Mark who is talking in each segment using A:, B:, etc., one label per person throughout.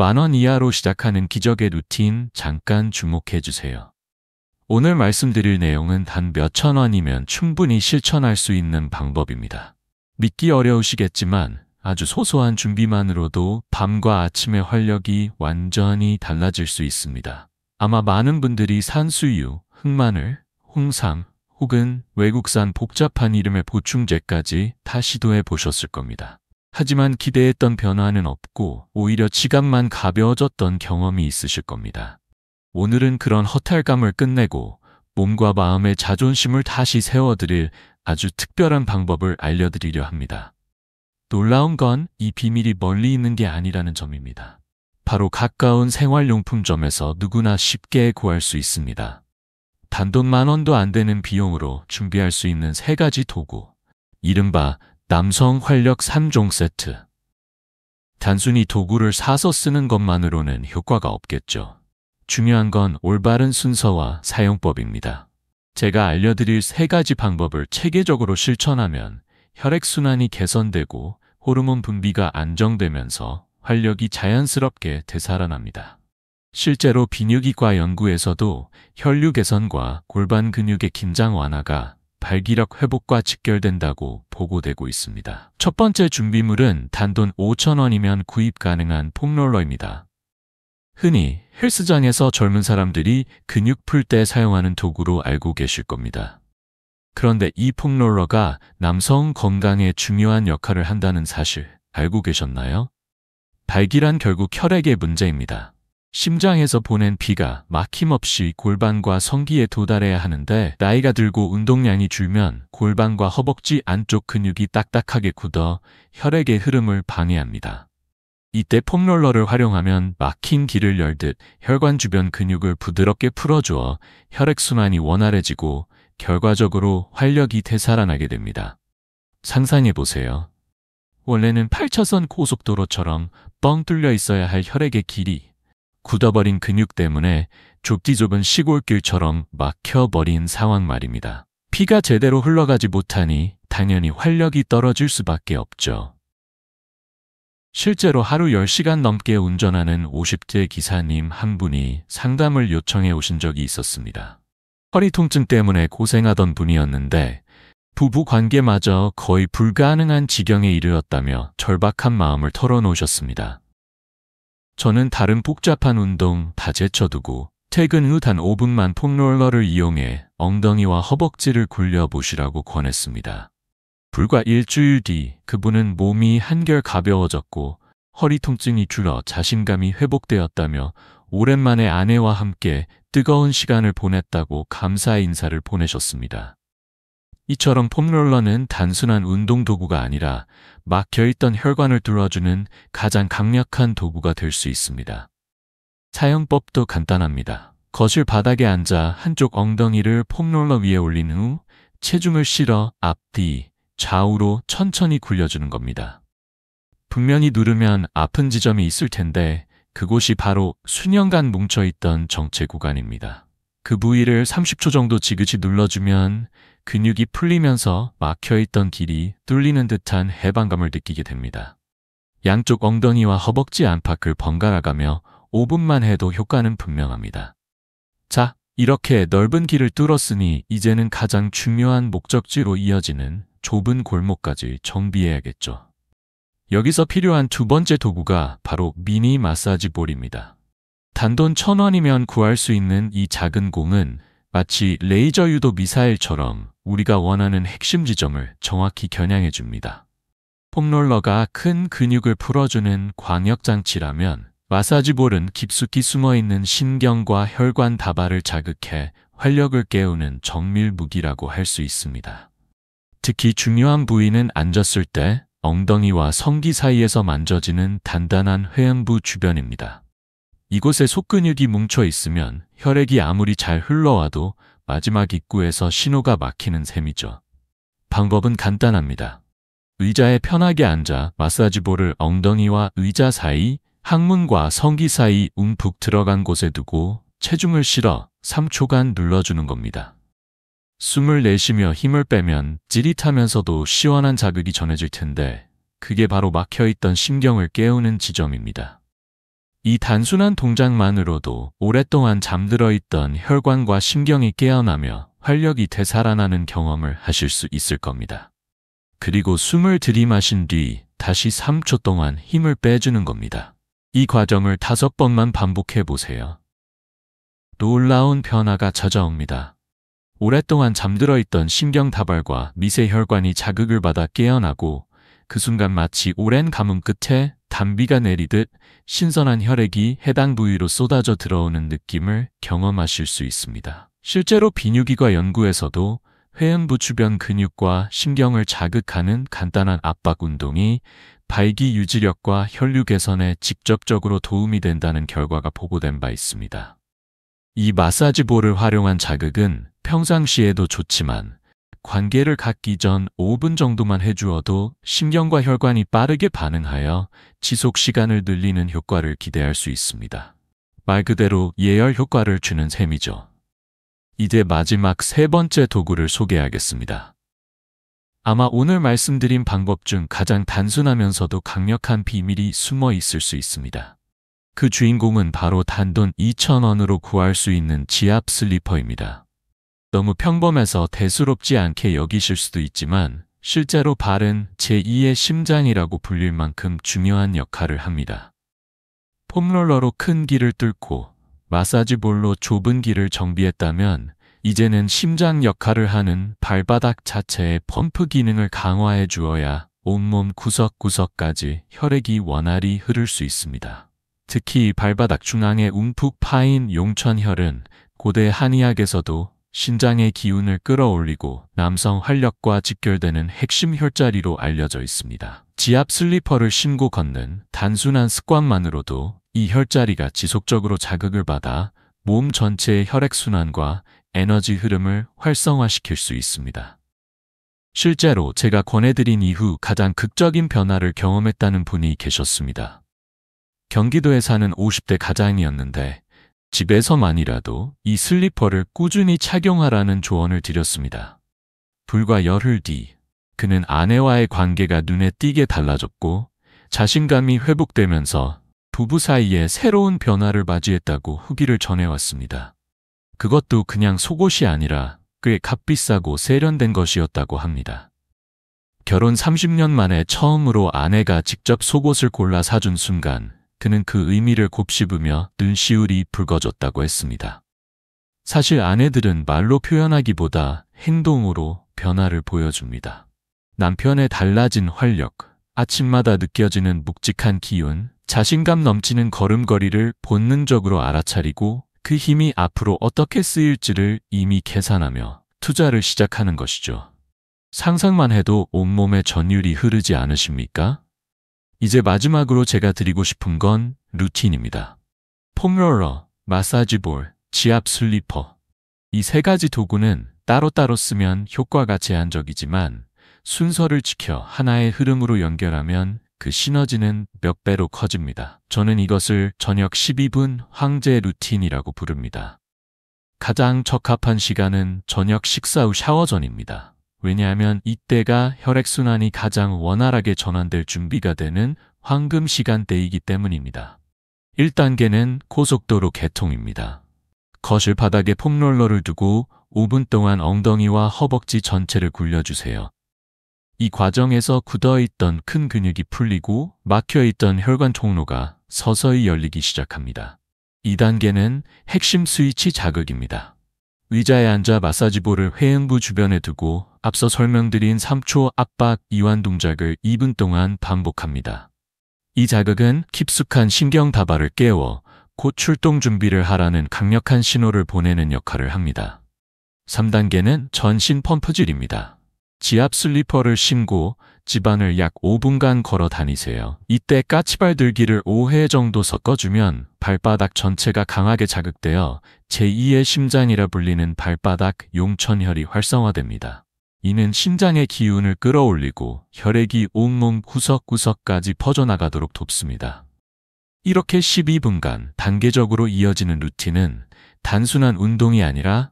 A: 10,000원 이하로 시작하는 기적의 루틴 잠깐 주목해주세요. 오늘 말씀드릴 내용은 단 몇천 원이면 충분히 실천할 수 있는 방법입니다. 믿기 어려우시겠지만 아주 소소한 준비만으로도 밤과 아침의 활력이 완전히 달라질 수 있습니다. 아마 많은 분들이 산수유, 흑마늘, 홍삼 혹은 외국산 복잡한 이름의 보충제까지 다 시도해 보셨을 겁니다. 하지만 기대했던 변화는 없고 오히려 지갑만 가벼워졌던 경험이 있으실 겁니다. 오늘은 그런 허탈감을 끝내고 몸과 마음의 자존심을 다시 세워드릴 아주 특별한 방법을 알려드리려 합니다. 놀라운 건 이 비밀이 멀리 있는 게 아니라는 점입니다. 바로 가까운 생활용품점에서 누구나 쉽게 구할 수 있습니다. 단돈 10,000원도 안 되는 비용으로 준비할 수 있는 3가지 도구, 이른바 남성 활력 3종 세트. 단순히 도구를 사서 쓰는 것만으로는 효과가 없겠죠. 중요한 건 올바른 순서와 사용법입니다. 제가 알려드릴 3가지 방법을 체계적으로 실천하면 혈액순환이 개선되고 호르몬 분비가 안정되면서 활력이 자연스럽게 되살아납니다. 실제로 비뇨기과 연구에서도 혈류 개선과 골반 근육의 긴장 완화가 발기력 회복과 직결된다고 보고되고 있습니다. 첫 번째 준비물은 단돈 5,000원이면 구입 가능한 폼롤러입니다. 흔히 헬스장에서 젊은 사람들이 근육 풀 때 사용하는 도구로 알고 계실 겁니다. 그런데 이 폼롤러가 남성 건강에 중요한 역할을 한다는 사실 알고 계셨나요? 발기란 결국 혈액의 문제입니다. 심장에서 보낸 피가 막힘없이 골반과 성기에 도달해야 하는데 나이가 들고 운동량이 줄면 골반과 허벅지 안쪽 근육이 딱딱하게 굳어 혈액의 흐름을 방해합니다. 이때 폼롤러를 활용하면 막힌 길을 열듯 혈관 주변 근육을 부드럽게 풀어주어 혈액순환이 원활해지고 결과적으로 활력이 되살아나게 됩니다. 상상해보세요. 원래는 8차선 고속도로처럼 뻥 뚫려 있어야 할 혈액의 길이 굳어버린 근육 때문에 좁디 좁은 시골길처럼 막혀버린 상황 말입니다. 피가 제대로 흘러가지 못하니 당연히 활력이 떨어질 수밖에 없죠. 실제로 하루 10시간 넘게 운전하는 50대 기사님 한 분이 상담을 요청해 오신 적이 있었습니다. 허리 통증 때문에 고생하던 분이었는데 부부 관계마저 거의 불가능한 지경에 이르렀다며 절박한 마음을 털어놓으셨습니다. 저는 다른 복잡한 운동 다 제쳐두고 퇴근 후 단 5분만 폼롤러를 이용해 엉덩이와 허벅지를 굴려보시라고 권했습니다. 불과 일주일 뒤 그분은 몸이 한결 가벼워졌고 허리 통증이 줄어 자신감이 회복되었다며 오랜만에 아내와 함께 뜨거운 시간을 보냈다고 감사의 인사를 보내셨습니다. 이처럼 폼롤러는 단순한 운동 도구가 아니라 막혀있던 혈관을 뚫어주는 가장 강력한 도구가 될 수 있습니다. 사용법도 간단합니다. 거실 바닥에 앉아 한쪽 엉덩이를 폼롤러 위에 올린 후 체중을 실어 앞뒤, 좌우로 천천히 굴려주는 겁니다. 분명히 누르면 아픈 지점이 있을 텐데 그곳이 바로 수년간 뭉쳐있던 정체 구간입니다. 그 부위를 30초 정도 지그시 눌러주면 근육이 풀리면서 막혀있던 길이 뚫리는 듯한 해방감을 느끼게 됩니다. 양쪽 엉덩이와 허벅지 안팎을 번갈아가며 5분만 해도 효과는 분명합니다. 자, 이렇게 넓은 길을 뚫었으니 이제는 가장 중요한 목적지로 이어지는 좁은 골목까지 정비해야겠죠. 여기서 필요한 두 번째 도구가 바로 미니 마사지 볼입니다. 단돈 1,000원이면 구할 수 있는 이 작은 공은 마치 레이저 유도 미사일처럼 우리가 원하는 핵심 지점을 정확히 겨냥해 줍니다. 폼롤러가 큰 근육을 풀어주는 광역장치라면 마사지볼은 깊숙이 숨어있는 신경과 혈관 다발을 자극해 활력을 깨우는 정밀 무기라고 할 수 있습니다. 특히 중요한 부위는 앉았을 때 엉덩이와 성기 사이에서 만져지는 단단한 회음부 주변입니다. 이곳에 속근육이 뭉쳐 있으면 혈액이 아무리 잘 흘러와도 마지막 입구에서 신호가 막히는 셈이죠. 방법은 간단합니다. 의자에 편하게 앉아 마사지볼을 엉덩이와 의자 사이, 항문과 성기 사이 움푹 들어간 곳에 두고 체중을 실어 3초간 눌러주는 겁니다. 숨을 내쉬며 힘을 빼면 찌릿하면서도 시원한 자극이 전해질 텐데 그게 바로 막혀있던 신경을 깨우는 지점입니다. 이 단순한 동작만으로도 오랫동안 잠들어 있던 혈관과 신경이 깨어나며 활력이 되살아나는 경험을 하실 수 있을 겁니다. 그리고 숨을 들이마신 뒤 다시 3초 동안 힘을 빼주는 겁니다. 이 과정을 5번만 반복해 보세요. 놀라운 변화가 찾아옵니다. 오랫동안 잠들어 있던 신경 다발과 미세 혈관이 자극을 받아 깨어나고 그 순간 마치 오랜 가뭄 끝에 단비가 내리듯 신선한 혈액이 해당 부위로 쏟아져 들어오는 느낌을 경험하실 수 있습니다. 실제로 비뇨기과 연구에서도 회음부 주변 근육과 신경을 자극하는 간단한 압박 운동이 발기 유지력과 혈류 개선에 직접적으로 도움이 된다는 결과가 보고된 바 있습니다. 이 마사지볼을 활용한 자극은 평상시에도 좋지만 관계를 갖기 전 5분 정도만 해주어도 신경과 혈관이 빠르게 반응하여 지속 시간을 늘리는 효과를 기대할 수 있습니다. 말 그대로 예열 효과를 주는 셈이죠. 이제 마지막 3번째 도구를 소개하겠습니다. 아마 오늘 말씀드린 방법 중 가장 단순하면서도 강력한 비밀이 숨어 있을 수 있습니다. 그 주인공은 바로 단돈 2,000원으로 구할 수 있는 지압 슬리퍼입니다. 너무 평범해서 대수롭지 않게 여기실 수도 있지만 실제로 발은 제2의 심장이라고 불릴 만큼 중요한 역할을 합니다. 폼롤러로 큰 길을 뚫고 마사지볼로 좁은 길을 정비했다면 이제는 심장 역할을 하는 발바닥 자체의 펌프 기능을 강화해 주어야 온몸 구석구석까지 혈액이 원활히 흐를 수 있습니다. 특히 발바닥 중앙에 움푹 파인 용천혈은 고대 한의학에서도 신장의 기운을 끌어올리고 남성 활력과 직결되는 핵심 혈자리로 알려져 있습니다. 지압 슬리퍼를 신고 걷는 단순한 습관만으로도 이 혈자리가 지속적으로 자극을 받아 몸 전체의 혈액순환과 에너지 흐름을 활성화시킬 수 있습니다. 실제로 제가 권해드린 이후 가장 극적인 변화를 경험했다는 분이 계셨습니다. 경기도에 사는 50대 가장이었는데 집에서만이라도 이 슬리퍼를 꾸준히 착용하라는 조언을 드렸습니다. 불과 열흘 뒤 그는 아내와의 관계가 눈에 띄게 달라졌고 자신감이 회복되면서 부부 사이에 새로운 변화를 맞이했다고 후기를 전해왔습니다. 그것도 그냥 속옷이 아니라 꽤 값비싸고 세련된 것이었다고 합니다. 결혼 30년 만에 처음으로 아내가 직접 속옷을 골라 사준 순간 그는 그 의미를 곱씹으며 눈시울이 붉어졌다고 했습니다. 사실 아내들은 말로 표현하기보다 행동으로 변화를 보여줍니다. 남편의 달라진 활력, 아침마다 느껴지는 묵직한 기운, 자신감 넘치는 걸음걸이를 본능적으로 알아차리고 그 힘이 앞으로 어떻게 쓰일지를 이미 계산하며 투자를 시작하는 것이죠. 상상만 해도 온몸에 전율이 흐르지 않으십니까? 이제 마지막으로 제가 드리고 싶은 건 루틴입니다. 폼롤러, 마사지볼, 지압 슬리퍼. 이 3가지 도구는 따로따로 쓰면 효과가 제한적이지만 순서를 지켜 하나의 흐름으로 연결하면 그 시너지는 몇 배로 커집니다. 저는 이것을 저녁 12분 황제 루틴이라고 부릅니다. 가장 적합한 시간은 저녁 식사 후 샤워 전입니다. 왜냐하면 이때가 혈액순환이 가장 원활하게 전환될 준비가 되는 황금 시간대이기 때문입니다. 1단계는 고속도로 개통입니다. 거실 바닥에 폼롤러를 두고 5분 동안 엉덩이와 허벅지 전체를 굴려주세요. 이 과정에서 굳어있던 큰 근육이 풀리고 막혀있던 혈관 통로가 서서히 열리기 시작합니다. 2단계는 핵심 스위치 자극입니다. 의자에 앉아 마사지볼을 회음부 주변에 두고 앞서 설명드린 3초 압박 이완 동작을 2분 동안 반복합니다. 이 자극은 깊숙한 신경 다발을 깨워 곧 출동 준비를 하라는 강력한 신호를 보내는 역할을 합니다. 3단계는 전신 펌프질입니다. 지압 슬리퍼를 신고 집안을 약 5분간 걸어 다니세요. 이때 까치발 들기를 5회 정도 섞어주면 발바닥 전체가 강하게 자극되어 제2의 심장이라 불리는 발바닥 용천혈이 활성화됩니다. 이는 신장의 기운을 끌어올리고 혈액이 온몸 구석구석까지 퍼져나가도록 돕습니다. 이렇게 12분간 단계적으로 이어지는 루틴은 단순한 운동이 아니라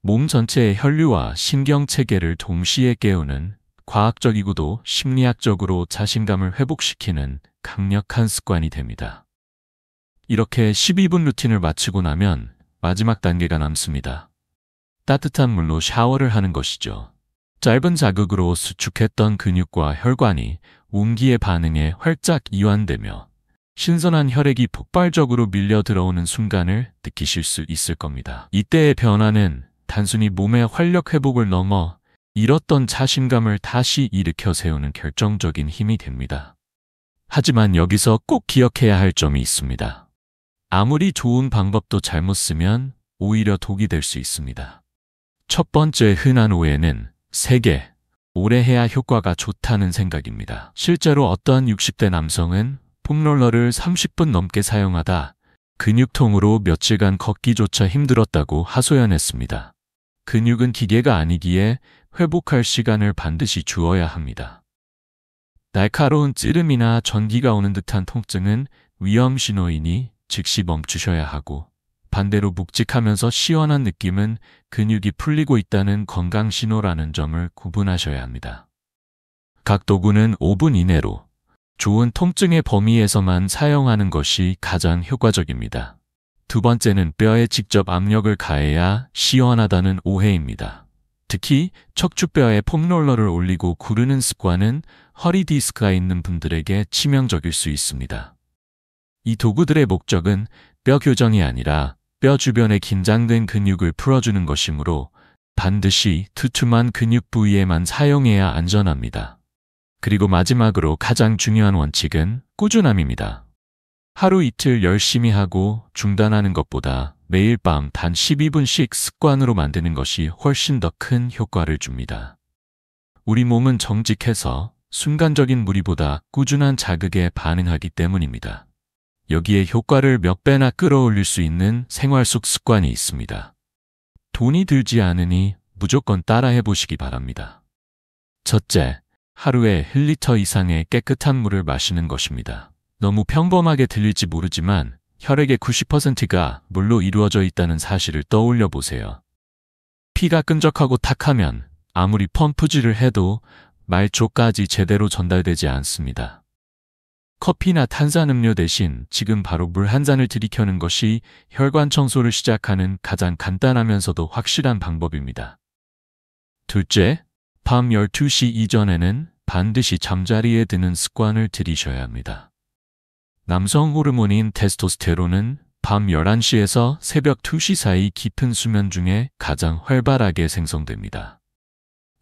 A: 몸 전체의 혈류와 신경체계를 동시에 깨우는 과학적이고도 심리학적으로 자신감을 회복시키는 강력한 습관이 됩니다. 이렇게 12분 루틴을 마치고 나면 마지막 단계가 남습니다. 따뜻한 물로 샤워를 하는 것이죠. 짧은 자극으로 수축했던 근육과 혈관이 온기의 반응에 활짝 이완되며 신선한 혈액이 폭발적으로 밀려 들어오는 순간을 느끼실 수 있을 겁니다. 이때의 변화는 단순히 몸의 활력 회복을 넘어 잃었던 자신감을 다시 일으켜 세우는 결정적인 힘이 됩니다. 하지만 여기서 꼭 기억해야 할 점이 있습니다. 아무리 좋은 방법도 잘못 쓰면 오히려 독이 될 수 있습니다. 첫 번째 흔한 오해는 세게, 오래 해야 효과가 좋다는 생각입니다. 실제로 어떤 60대 남성은 폼롤러를 30분 넘게 사용하다 근육통으로 며칠간 걷기조차 힘들었다고 하소연했습니다. 근육은 기계가 아니기에 회복할 시간을 반드시 주어야 합니다. 날카로운 찌름이나 전기가 오는 듯한 통증은 위험 신호이니 즉시 멈추셔야 하고, 반대로 묵직하면서 시원한 느낌은 근육이 풀리고 있다는 건강 신호라는 점을 구분하셔야 합니다. 각 도구는 5분 이내로 좋은 통증의 범위에서만 사용하는 것이 가장 효과적입니다. 두 번째는 뼈에 직접 압력을 가해야 시원하다는 오해입니다. 특히 척추뼈에 폼롤러를 올리고 구르는 습관은 허리 디스크가 있는 분들에게 치명적일 수 있습니다. 이 도구들의 목적은 뼈 교정이 아니라 뼈 주변에 긴장된 근육을 풀어주는 것이므로 반드시 투툼한 근육 부위에만 사용해야 안전합니다. 그리고 마지막으로 가장 중요한 원칙은 꾸준함입니다. 하루 이틀 열심히 하고 중단하는 것보다 매일 밤 단 12분씩 습관으로 만드는 것이 훨씬 더 큰 효과를 줍니다. 우리 몸은 정직해서 순간적인 무리보다 꾸준한 자극에 반응하기 때문입니다. 여기에 효과를 몇 배나 끌어올릴 수 있는 생활 속 습관이 있습니다. 돈이 들지 않으니 무조건 따라해 보시기 바랍니다. 첫째, 하루에 1리터 이상의 깨끗한 물을 마시는 것입니다. 너무 평범하게 들릴지 모르지만 혈액의 90%가 물로 이루어져 있다는 사실을 떠올려 보세요. 피가 끈적하고 탁하면 아무리 펌프질을 해도 말초까지 제대로 전달되지 않습니다. 커피나 탄산음료 대신 지금 바로 물 한 잔을 들이켜는 것이 혈관 청소를 시작하는 가장 간단하면서도 확실한 방법입니다. 둘째, 밤 12시 이전에는 반드시 잠자리에 드는 습관을 들이셔야 합니다. 남성 호르몬인 테스토스테론은 밤 11시에서 새벽 2시 사이 깊은 수면 중에 가장 활발하게 생성됩니다.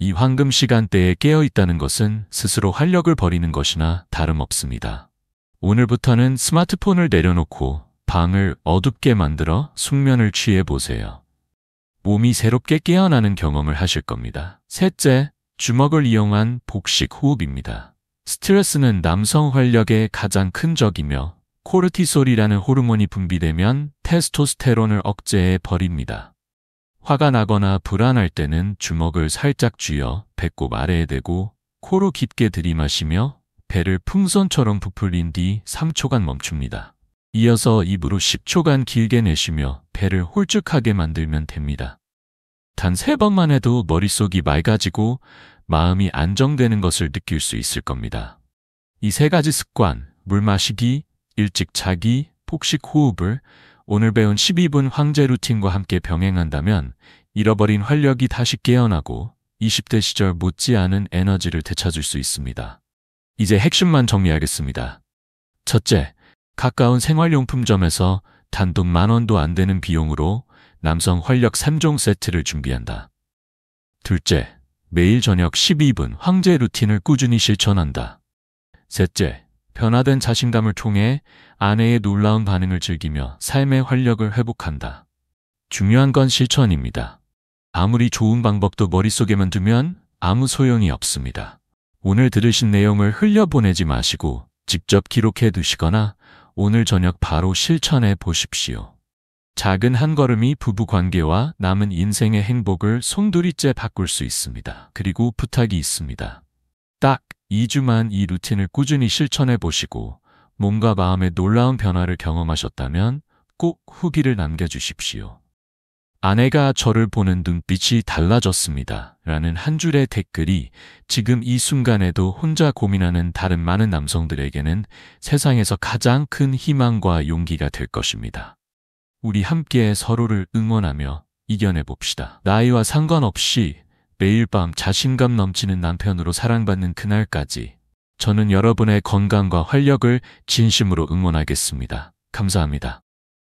A: 이 황금 시간대에 깨어있다는 것은 스스로 활력을 버리는 것이나 다름없습니다. 오늘부터는 스마트폰을 내려놓고 방을 어둡게 만들어 숙면을 취해보세요. 몸이 새롭게 깨어나는 경험을 하실 겁니다. 셋째, 주먹을 이용한 복식 호흡입니다. 스트레스는 남성 활력의 가장 큰 적이며 코르티솔이라는 호르몬이 분비되면 테스토스테론을 억제해 버립니다. 화가 나거나 불안할 때는 주먹을 살짝 쥐어 배꼽 아래에 대고 코로 깊게 들이마시며 배를 풍선처럼 부풀린 뒤 3초간 멈춥니다. 이어서 입으로 10초간 길게 내쉬며 배를 홀쭉하게 만들면 됩니다. 단 3번만 해도 머릿속이 맑아지고 마음이 안정되는 것을 느낄 수 있을 겁니다. 이 3가지 습관, 물 마시기, 일찍 자기, 복식 호흡을 오늘 배운 12분 황제 루틴과 함께 병행한다면 잃어버린 활력이 다시 깨어나고 20대 시절 못지않은 에너지를 되찾을 수 있습니다. 이제 핵심만 정리하겠습니다. 첫째, 가까운 생활용품점에서 단돈 10,000원도 안 되는 비용으로 남성 활력 3종 세트를 준비한다. 둘째, 매일 저녁 12분 황제 루틴을 꾸준히 실천한다. 셋째, 변화된 자신감을 통해 아내의 놀라운 반응을 즐기며 삶의 활력을 회복한다. 중요한 건 실천입니다. 아무리 좋은 방법도 머릿속에만 두면 아무 소용이 없습니다. 오늘 들으신 내용을 흘려보내지 마시고 직접 기록해 두시거나 오늘 저녁 바로 실천해 보십시오. 작은 한 걸음이 부부 관계와 남은 인생의 행복을 송두리째 바꿀 수 있습니다. 그리고 부탁이 있습니다. 딱 2주만 이 루틴을 꾸준히 실천해 보시고 몸과 마음의 놀라운 변화를 경험하셨다면 꼭 후기를 남겨주십시오. 아내가 저를 보는 눈빛이 달라졌습니다. 라는 한 줄의 댓글이 지금 이 순간에도 혼자 고민하는 다른 많은 남성들에게는 세상에서 가장 큰 희망과 용기가 될 것입니다. 우리 함께 서로를 응원하며 이겨내봅시다. 나이와 상관없이 매일 밤 자신감 넘치는 남편으로 사랑받는 그날까지 저는 여러분의 건강과 활력을 진심으로 응원하겠습니다. 감사합니다.